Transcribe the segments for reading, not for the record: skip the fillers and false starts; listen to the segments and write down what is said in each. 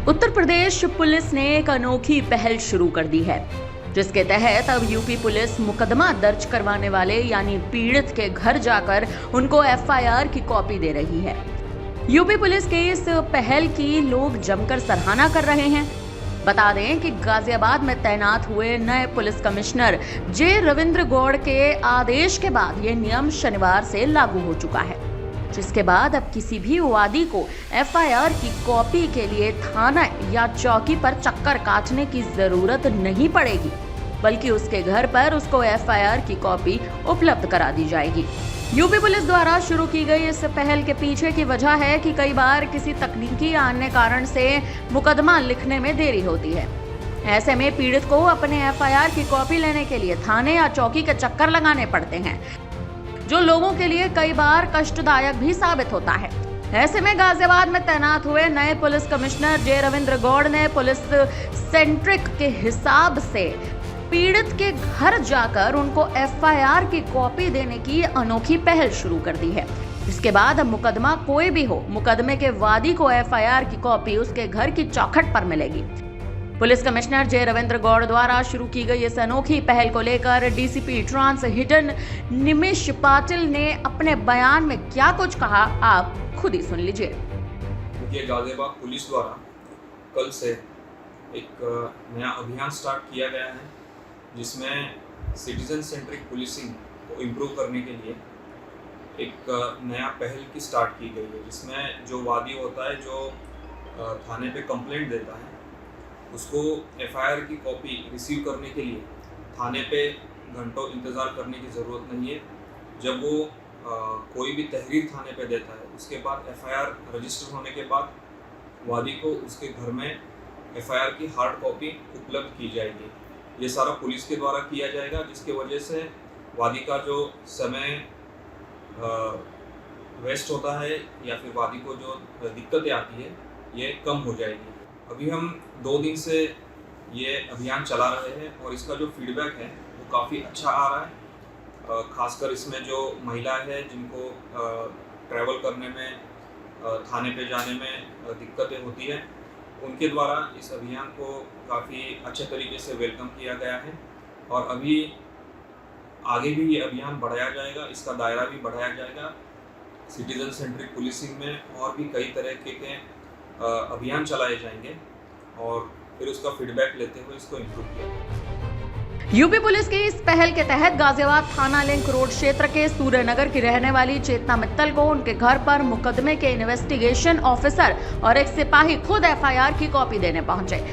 Uttar Pradesh police ने एक अनोखी पहल शुरू कर दी है, जिसके तहत अब यूपी पुलिस मुकदमा दर्ज करवाने वाले यानी पीड़ित के घर जाकर उनको एफआईआर की कॉपी दे रही है। यूपी पुलिस के इस पहल की लोग जमकर सराहना कर रहे हैं। बता दें कि गाजियाबाद में तैनात हुए नए पुलिस कमिश्नर जे रविंद्र गौड़ के आदेश के बाद ये नियम शनिवार से लागू हो चुका है, जिसके बाद अब किसी भी वादी को एफआईआर की कॉपी के लिए थाना या चौकी पर चक्कर काटने की जरूरत नहीं पड़ेगी, बल्कि उसके घर पर उसको एफआईआर की कॉपी उपलब्ध करा दी जाएगी। यूपी पुलिस द्वारा शुरू की गई इस पहल के पीछे की वजह है कि कई बार किसी तकनीकी या अन्य कारण से मुकदमा लिखने में देरी होती है। ऐसे में पीड़ित को अपने एफआईआर की कॉपी लेने के लिए थाने या चौकी के चक्कर लगाने पड़ते हैं, जो लोगों के लिए कई बार कष्टदायक भी साबित होता है। ऐसे में गाजियाबाद में तैनात हुए नए पुलिस कमिश्नर जे रविंद्र गौड़ ने पुलिस सेंट्रिक के हिसाब से पीड़ित के घर जाकर उनको एफआईआर की कॉपी देने की अनोखी पहल शुरू कर दी है। इसके बाद अब मुकदमा कोई भी हो, मुकदमे के वादी को एफआईआर की कॉपी उसके घर की चौखट पर मिलेगी। पुलिस कमिश्नर जे रविंद्र गौड़ द्वारा शुरू की गई इस अनोखी पहल को लेकर डीसीपी ट्रांस हिडन निमिष पाटिल ने अपने बयान में क्या कुछ कहा, आप खुद ही सुन लीजिए। ये गाजियाबाद पुलिस द्वारा कल से एक नया अभियान स्टार्ट किया गया है, जिसमें सिटीजन सेंट्रिक पुलिसिंग को इम्प्रूव करने के लिए एक नया पहल की स्टार्ट की गई है, जिसमें जो वादी होता है, जो थाने पे कंप्लेंट देता है, उसको एफआईआर की कॉपी रिसीव करने के लिए थाने पे घंटों इंतज़ार करने की ज़रूरत नहीं है। जब वो कोई भी तहरीर थाने पे देता है, उसके बाद एफआईआर रजिस्टर होने के बाद वादी को उसके घर में एफआईआर की हार्ड कॉपी उपलब्ध की जाएगी। ये सारा पुलिस के द्वारा किया जाएगा, जिसके वजह से वादी का जो समय वेस्ट होता है या फिर वादी को जो दिक्कतें आती है, ये कम हो जाएगी। अभी हम 2 दिन से ये अभियान चला रहे हैं और इसका जो फीडबैक है वो काफ़ी अच्छा आ रहा है। खासकर इसमें जो महिलाएं हैं, जिनको ट्रैवल करने में, थाने पे जाने में दिक्कतें होती है, उनके द्वारा इस अभियान को काफ़ी अच्छे तरीके से वेलकम किया गया है। और अभी आगे भी ये अभियान बढ़ाया जाएगा, इसका दायरा भी बढ़ाया जाएगा। सिटीजन सेंट्रिक पुलिसिंग में और भी कई तरह के अभियान चलाए जाएंगे और फिर उसका फीडबैक लेते हुए इसको इम्प्रूव किया जाएगा। यूपी पुलिस की इस पहल के तहत गाजियाबाद थाना लिंक रोड क्षेत्र के सूर्यनगर की रहने वाली चेतना मित्तल को उनके घर पर मुकदमे के इन्वेस्टिगेशन ऑफिसर और एक सिपाही खुद एफआईआर की कॉपी देने पहुंचे।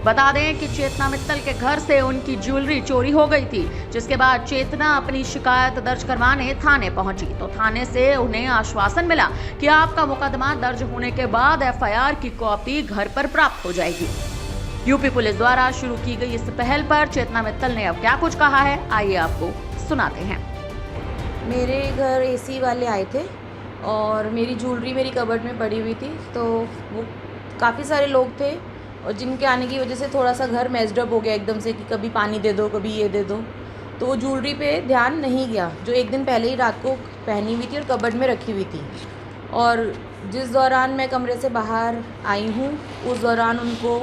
बता दें कि चेतना मित्तल के घर से उनकी ज्वेलरी चोरी हो गई थी, जिसके बाद चेतना अपनी शिकायत दर्ज करवाने थाने पहुंची तो थाने से उन्हें आश्वासन मिला कि आपका मुकदमा दर्ज होने के बाद एफआईआर की कॉपी घर पर प्राप्त हो जाएगी। यूपी पुलिस द्वारा शुरू की गई इस पहल पर चेतना मित्तल ने अब क्या कुछ कहा है, आइए आपको सुनाते हैं। मेरे घर एसी वाले आए थे और मेरी ज्वेलरी मेरी कबर्ड में पड़ी हुई थी, तो वो काफ़ी सारे लोग थे और जिनके आने की वजह से थोड़ा सा घर मेस्ड अप हो गया एकदम से कि कभी पानी दे दो, कभी ये दे दो। तो वो ज्वेलरी पे ध्यान नहीं गया, जो एक दिन पहले ही रात को पहनी हुई थी और कबर्ड में रखी हुई थी। और जिस दौरान मैं कमरे से बाहर आई हूँ, उस दौरान उनको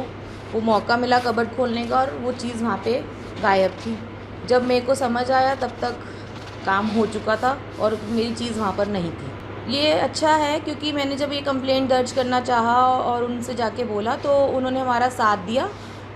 वो मौका मिला कबर्ड खोलने का और वो चीज़ वहाँ पे गायब थी। जब मेरे को समझ आया तब तक काम हो चुका था और मेरी चीज़ वहाँ पर नहीं थी। ये अच्छा है क्योंकि मैंने जब ये कंप्लेंट दर्ज करना चाहा और उनसे जाके बोला तो उन्होंने हमारा साथ दिया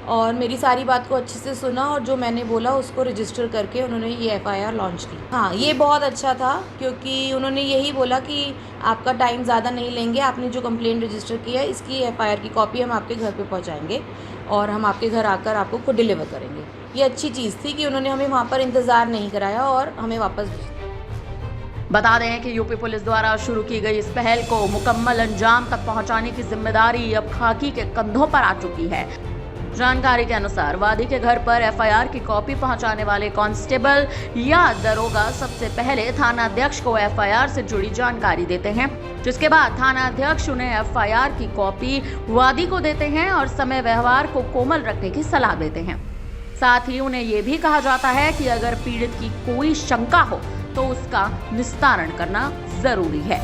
और मेरी सारी बात को अच्छे से सुना और जो मैंने बोला उसको रजिस्टर करके उन्होंने ये एफआईआर लॉन्च की। हाँ, ये बहुत अच्छा था क्योंकि उन्होंने यही बोला कि आपका टाइम ज़्यादा नहीं लेंगे, आपने जो कंप्लेंट रजिस्टर किया है इसकी एफआईआर की कॉपी हम आपके घर पे पहुंचाएंगे और हम आपके घर आकर आपको खुद डिलीवर करेंगे। ये अच्छी चीज़ थी कि उन्होंने हमें वहाँ पर इंतज़ार नहीं कराया और हमें वापस भेज। बता दें कि यूपी पुलिस द्वारा शुरू की गई इस पहल को मुकम्मल अंजाम तक पहुंचाने की जिम्मेदारी अब खाकी के कंधों पर आ चुकी है। जानकारी के अनुसार वादी के घर पर एफआईआर की कॉपी पहुंचाने वाले कांस्टेबल या दरोगा सबसे पहले थाना अध्यक्ष को एफआईआर से जुड़ी जानकारी देते हैं, जिसके बाद थाना अध्यक्ष उन्हें एफआईआर की कॉपी वादी को देते हैं और समय व्यवहार को कोमल रखने की सलाह देते हैं। साथ ही उन्हें यह भी कहा जाता है कि अगर पीड़ित की कोई शंका हो तो उसका निस्तारण करना जरूरी है।